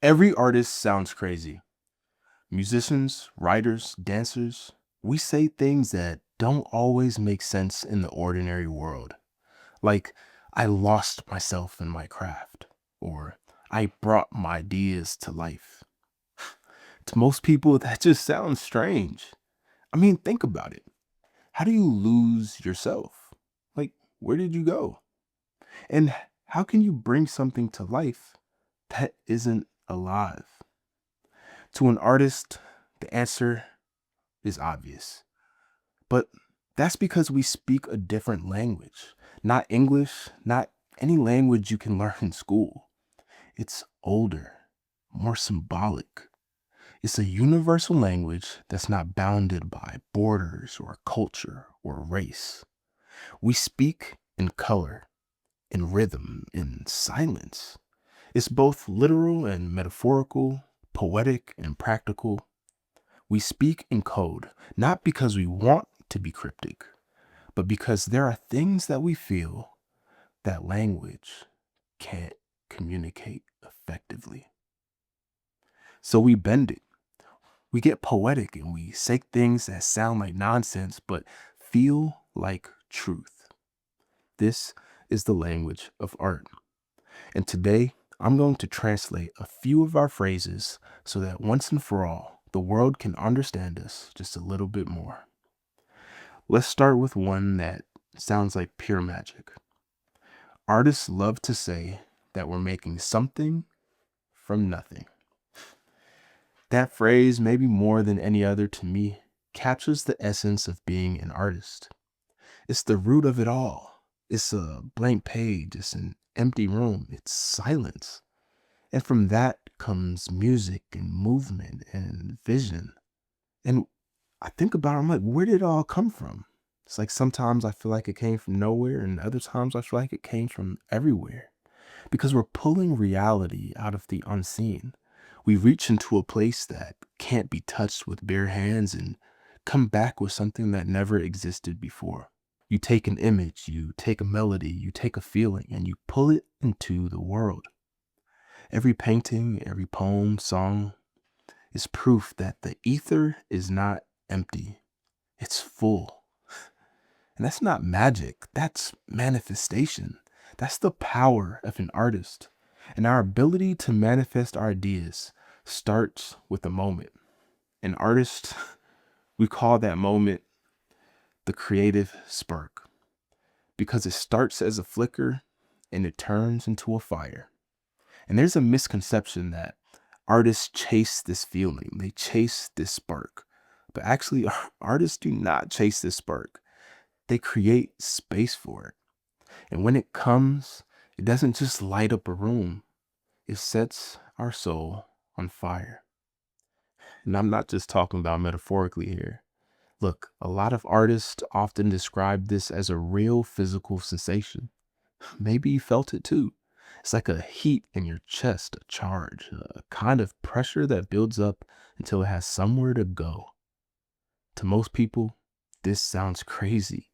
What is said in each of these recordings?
Every artist sounds crazy. Musicians, writers, dancers, we say things that don't always make sense in the ordinary world. Like, I lost myself in my craft, or I brought my ideas to life. To most people, that just sounds strange. I mean, think about it. How do you lose yourself? Like, where did you go? And how can you bring something to life that isn't alive? To an artist, the answer is obvious. But that's because we speak a different language. Not English, not any language you can learn in school. It's older, more symbolic. It's a universal language that's not bounded by borders or culture or race. We speak in color, in rhythm, in silence. It's both literal and metaphorical, poetic and practical. We speak in code, not because we want to be cryptic, but because there are things that we feel that language can't communicate effectively. So we bend it. We get poetic and we say things that sound like nonsense but feel like truth. This is the language of art. And today, I'm going to translate a few of our phrases so that once and for all, the world can understand us just a little bit more. Let's start with one that sounds like pure magic. Artists love to say that we're making something from nothing. That phrase, maybe more than any other to me, captures the essence of being an artist. It's the root of it all. It's a blank page, it's an empty room, it's silence. And from that comes music and movement and vision. And I think about it, I'm like, where did it all come from? It's like sometimes I feel like it came from nowhere, and other times I feel like it came from everywhere. Because we're pulling reality out of the unseen. We reach into a place that can't be touched with bare hands and come back with something that never existed before. You take an image, you take a melody, you take a feeling, and you pull it into the world. Every painting, every poem, song is proof that the ether is not empty, it's full. And that's not magic, that's manifestation. That's the power of an artist. And our ability to manifest our ideas starts with a moment. An artist, we call that moment the creative spark because it starts as a flicker and it turns into a fire. And there's a misconception that artists chase this feeling, they chase this spark. But actually, artists do not chase this spark, they create space for it. And when it comes, it doesn't just light up a room, it sets our soul on fire. And I'm not just talking about metaphorically here. Look, a lot of artists often describe this as a real physical sensation. Maybe you felt it too. It's like a heat in your chest, a charge, a kind of pressure that builds up until it has somewhere to go. To most people, this sounds crazy.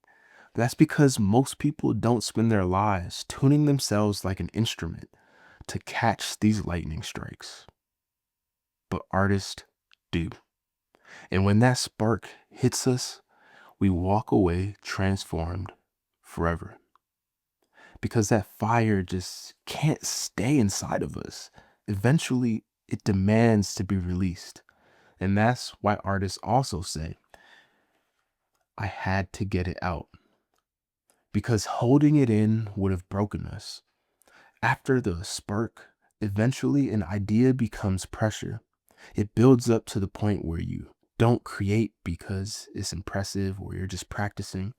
That's because most people don't spend their lives tuning themselves like an instrument to catch these lightning strikes. But artists do. And when that spark hits us, we walk away transformed forever. Because that fire just can't stay inside of us. Eventually, it demands to be released. And that's why artists also say, I had to get it out. Because holding it in would have broken us. After the spark, eventually an idea becomes pressure. It builds up to the point where you don't create because it's impressive or you're just practicing.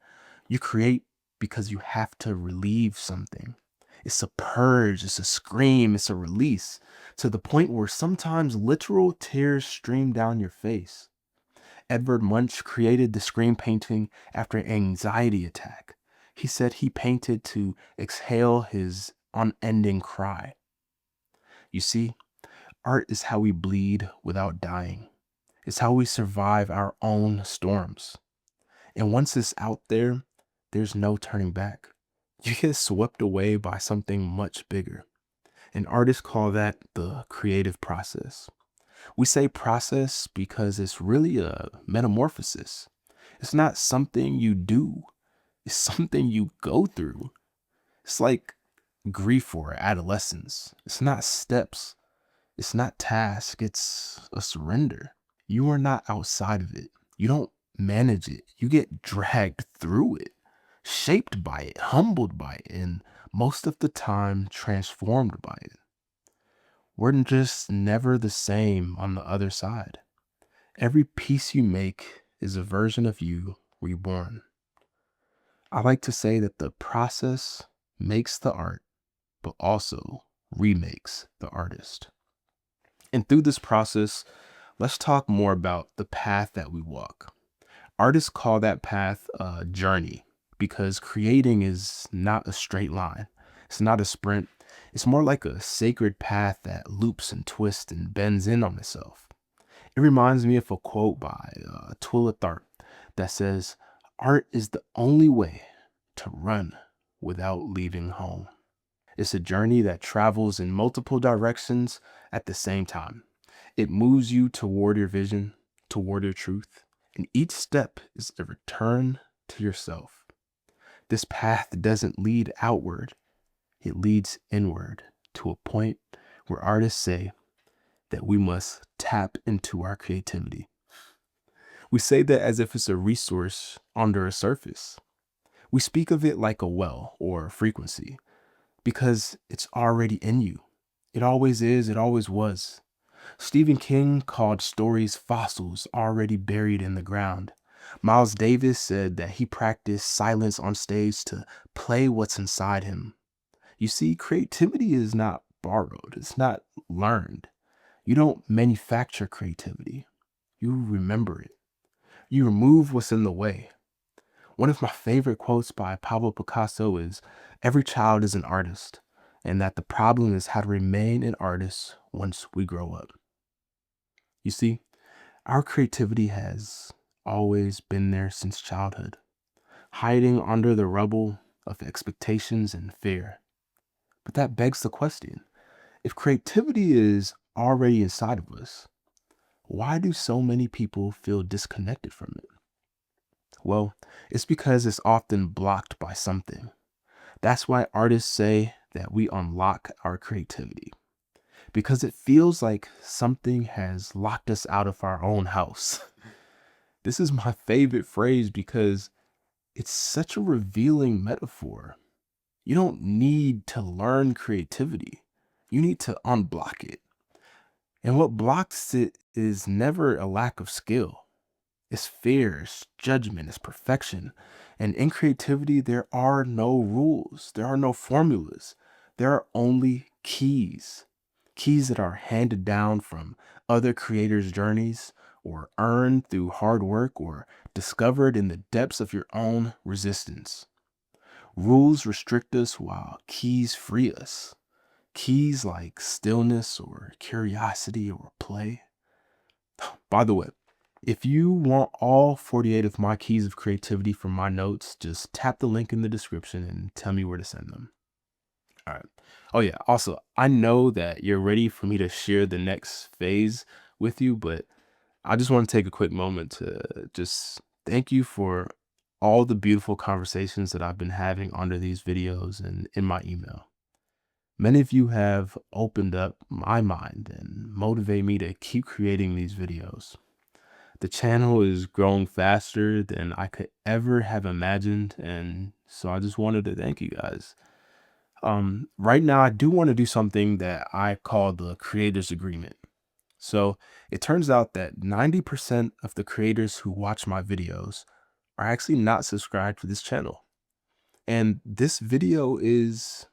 You create because you have to relieve something. It's a purge, it's a scream, it's a release to the point where sometimes literal tears stream down your face. Edvard Munch created the scream painting after an anxiety attack. He said he painted to exhale his unending cry. You see, art is how we bleed without dying. It's how we survive our own storms. And once it's out there, there's no turning back. You get swept away by something much bigger. And artists call that the creative process. We say process because it's really a metamorphosis. It's not something you do, it's something you go through. It's like grief or adolescence. It's not steps, it's not task, it's a surrender. You are not outside of it. You don't manage it. You get dragged through it, shaped by it, humbled by it, and most of the time transformed by it. We're just never the same on the other side. Every piece you make is a version of you reborn. I like to say that the process makes the art, but also remakes the artist. And through this process, let's talk more about the path that we walk. Artists call that path a journey because creating is not a straight line. It's not a sprint. It's more like a sacred path that loops and twists and bends in on itself. It reminds me of a quote by Twila Tharp that says, "Art is the only way to run without leaving home." It's a journey that travels in multiple directions at the same time. It moves you toward your vision, toward your truth, and each step is a return to yourself. This path doesn't lead outward, it leads inward to a point where artists say that we must tap into our creativity. We say that as if it's a resource under a surface. We speak of it like a well or a frequency because it's already in you. It always is, it always was. Stephen King called stories fossils already buried in the ground. Miles Davis said that he practiced silence on stage to play what's inside him. You see, creativity is not borrowed, it's not learned. You don't manufacture creativity, you remember it. You remove what's in the way. One of my favorite quotes by Pablo Picasso is, "Every child is an artist, and that the problem is how to remain an artist once we grow up." You see, our creativity has always been there since childhood, hiding under the rubble of expectations and fear. But that begs the question, if creativity is already inside of us, why do so many people feel disconnected from it? Well, it's because it's often blocked by something. That's why artists say that we unlock our creativity, because it feels like something has locked us out of our own house. This is my favorite phrase because it's such a revealing metaphor. You don't need to learn creativity, you need to unblock it. And what blocks it is never a lack of skill. It's fear, it's judgment, it's perfection. And in creativity, there are no rules, there are no formulas. There are only keys. Keys that are handed down from other creators' journeys, or earned through hard work, or discovered in the depths of your own resistance. Rules restrict us while keys free us. Keys like stillness or curiosity or play. By the way, if you want all 48 of my keys of creativity from my notes, just tap the link in the description and tell me where to send them. All right. Oh, yeah. Also, I know that you're ready for me to share the next phase with you, but I just want to take a quick moment to just thank you for all the beautiful conversations that I've been having under these videos and in my email. Many of you have opened up my mind and motivate me to keep creating these videos. The channel is growing faster than I could ever have imagined, and so I just wanted to thank you guys. Right now, I do want to do something that I call the creators agreement. So it turns out that 90% of the creators who watch my videos are actually not subscribed to this channel. And this video is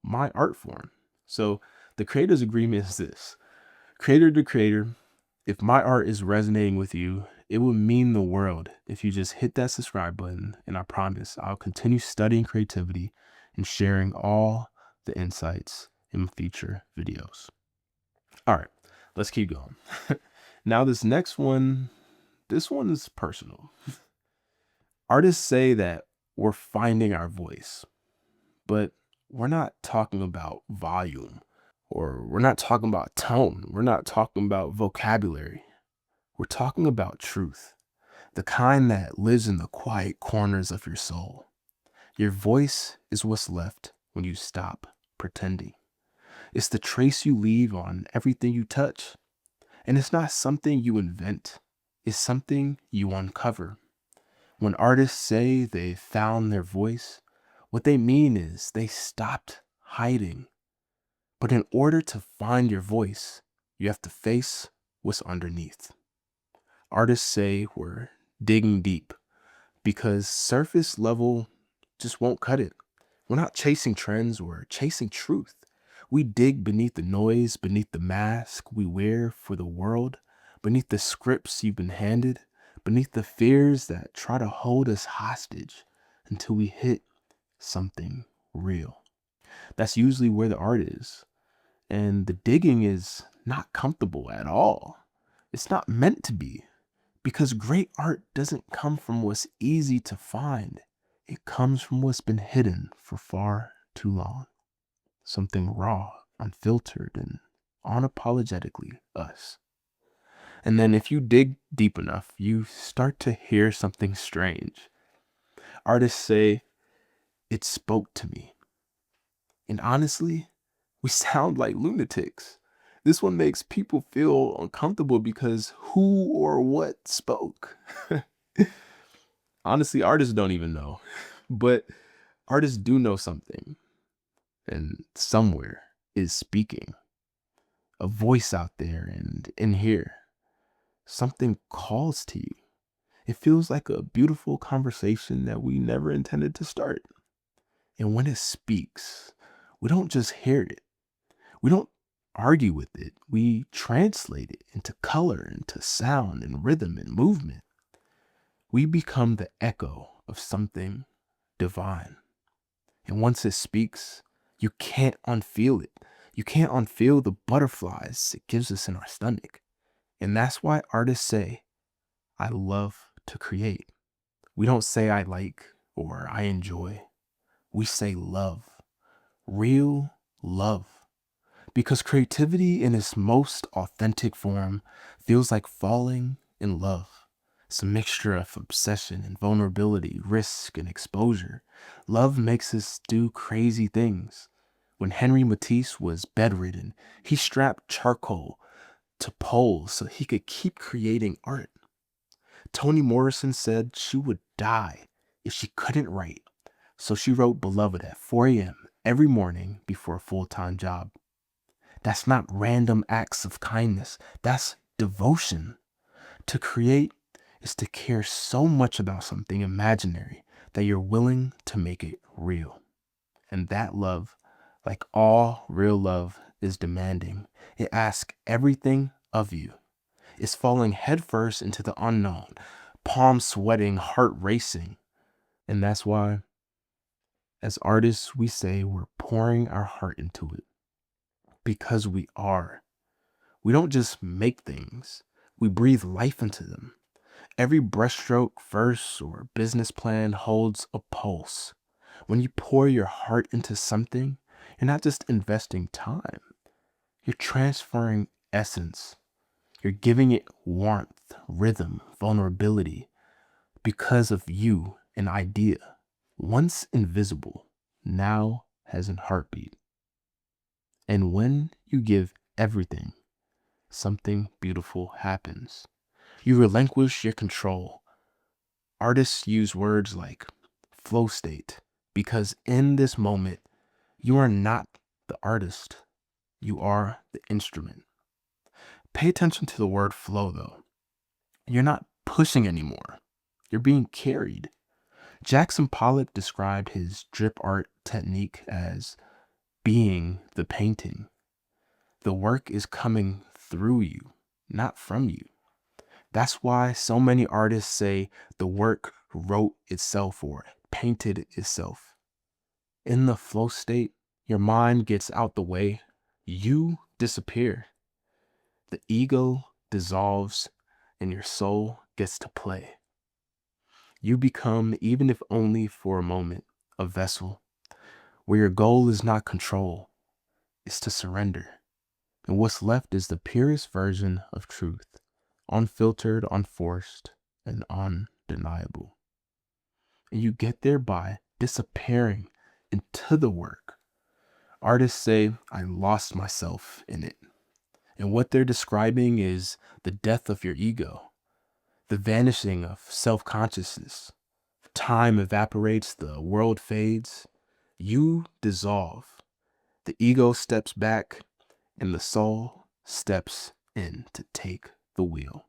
my art form. So the creators agreement is this: creator to creator, if my art is resonating with you, it would mean the world if you just hit that subscribe button, and I promise I'll continue studying creativity and sharing all the insights in future videos. All right, let's keep going. Now this one is personal. Artists say that we're finding our voice, but we're not talking about volume. Or we're not talking about tone. We're not talking about vocabulary. We're talking about truth, the kind that lives in the quiet corners of your soul. Your voice is what's left when you stop pretending. It's the trace you leave on everything you touch. And it's not something you invent, it's something you uncover. When artists say they found their voice, what they mean is they stopped hiding. But in order to find your voice, you have to face what's underneath. Artists say we're digging deep because surface level just won't cut it. We're not chasing trends, we're chasing truth. We dig beneath the noise, beneath the mask we wear for the world, beneath the scripts you've been handed, beneath the fears that try to hold us hostage until we hit something real. That's usually where the art is. And the digging is not comfortable at all. It's not meant to be. Because great art doesn't come from what's easy to find. It comes from what's been hidden for far too long. Something raw, unfiltered, and unapologetically us. And then if you dig deep enough, you start to hear something strange. Artists say, "It spoke to me." And honestly, we sound like lunatics. This one makes people feel uncomfortable because who or what spoke? Honestly, artists don't even know. But artists do know something, and somewhere is speaking. A voice out there and in here. Something calls to you. It feels like a beautiful conversation that we never intended to start. And when it speaks, we don't just hear it. We don't argue with it. We translate it into color, into sound and rhythm and movement. We become the echo of something divine. And once it speaks, you can't unfeel it. You can't unfeel the butterflies it gives us in our stomach. And that's why artists say, "I love to create." We don't say "I like" or "I enjoy." We say love, real love. Because creativity in its most authentic form feels like falling in love. It's a mixture of obsession and vulnerability, risk and exposure. Love makes us do crazy things. When Henry Matisse was bedridden, he strapped charcoal to poles so he could keep creating art. Toni Morrison said she would die if she couldn't write, so she wrote Beloved at 4 a.m. every morning before a full-time job. That's not random acts of kindness. That's devotion. To create is to care so much about something imaginary that you're willing to make it real. And that love, like all real love, is demanding. It asks everything of you. It's falling headfirst into the unknown, palms sweating, heart racing. And that's why, as artists, we say we're pouring our heart into it. Because we are. We don't just make things, we breathe life into them. Every brushstroke, verse, or business plan holds a pulse. When you pour your heart into something, you're not just investing time, you're transferring essence. You're giving it warmth, rhythm, vulnerability. Because of you, an idea, once invisible, now has a heartbeat. And when you give everything, something beautiful happens. You relinquish your control. Artists use words like flow state because in this moment, you are not the artist, you are the instrument. Pay attention to the word flow though. You're not pushing anymore, you're being carried. Jackson Pollock described his drip art technique as being the painting. The work is coming through you, not from you. That's why so many artists say the work wrote itself or painted itself. In the flow state, your mind gets out the way, you disappear. The ego dissolves and your soul gets to play. You become, even if only for a moment, a vessel where your goal is not control, is to surrender. And what's left is the purest version of truth, unfiltered, unforced, and undeniable. And you get there by disappearing into the work. Artists say, I lost myself in it. And what they're describing is the death of your ego, the vanishing of self consciousness. Time evaporates, the world fades, you dissolve. The ego steps back, and the soul steps in to take the wheel.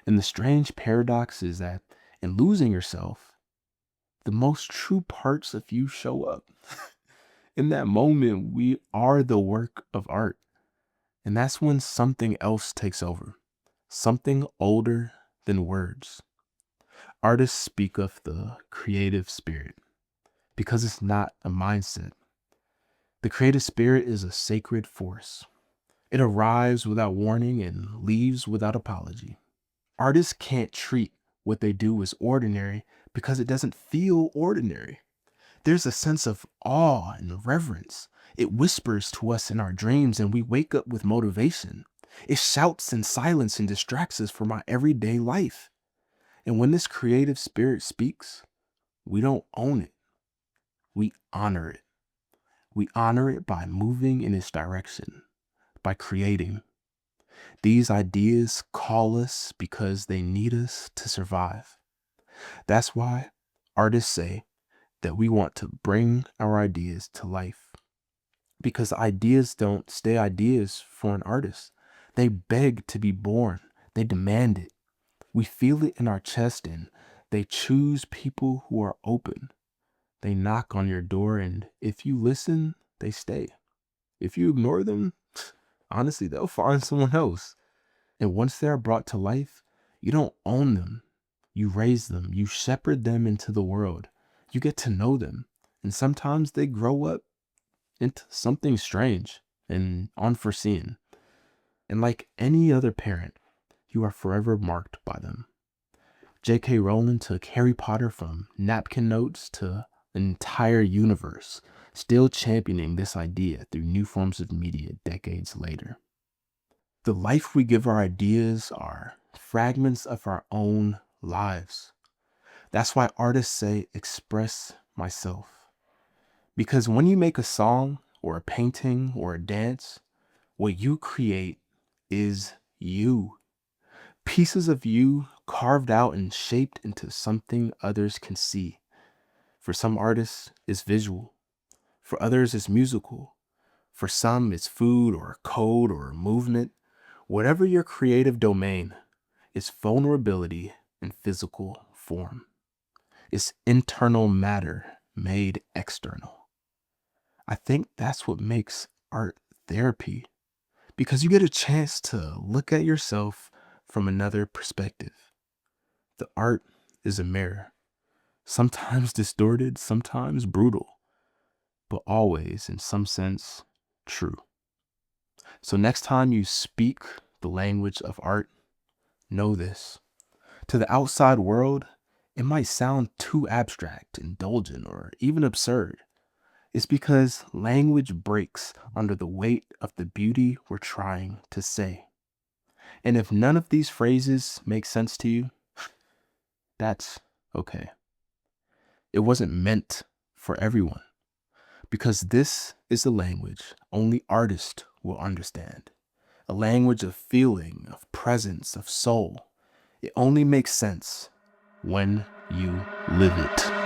And the strange paradox is that in losing yourself, the most true parts of you show up. In that moment, we are the work of art. And that's when something else takes over, something older than words. Artists speak of the creative spirit because it's not a mindset. The creative spirit is a sacred force. It arrives without warning and leaves without apology. Artists can't treat what they do as ordinary because it doesn't feel ordinary. There's a sense of awe and reverence. It whispers to us in our dreams and we wake up with motivation. It shouts in silence and distracts us from our everyday life. And when this creative spirit speaks, we don't own it. We honor it. We honor it by moving in its direction, by creating. These ideas call us because they need us to survive. That's why artists say that we want to bring our ideas to life. Because ideas don't stay ideas for an artist. They beg to be born. They demand it. We feel it in our chest and they choose people who are open. They knock on your door and if you listen, they stay. If you ignore them, honestly, they'll find someone else. And once they are brought to life, you don't own them. You raise them. You shepherd them into the world. You get to know them. And sometimes they grow up into something strange and unforeseen. And like any other parent, you are forever marked by them. J.K. Rowling took Harry Potter from napkin notes to an entire universe, still championing this idea through new forms of media decades later. The life we give our ideas are fragments of our own lives. That's why artists say, express myself. Because when you make a song or a painting or a dance, what you create is you. Pieces of you carved out and shaped into something others can see. For some artists, it's visual. For others, it's musical. For some, it's food or code or movement. Whatever your creative domain, it's vulnerability in physical form. It's internal matter made external. I think that's what makes art therapy, because you get a chance to look at yourself from another perspective. The art is a mirror, sometimes distorted, sometimes brutal, but always, in some sense, true. So next time you speak the language of art, know this. To the outside world, it might sound too abstract, indulgent, or even absurd. It's because language breaks under the weight of the beauty we're trying to say. And if none of these phrases make sense to you, that's okay. It wasn't meant for everyone, because this is a language only artists will understand. A language of feeling, of presence, of soul. It only makes sense when you live it.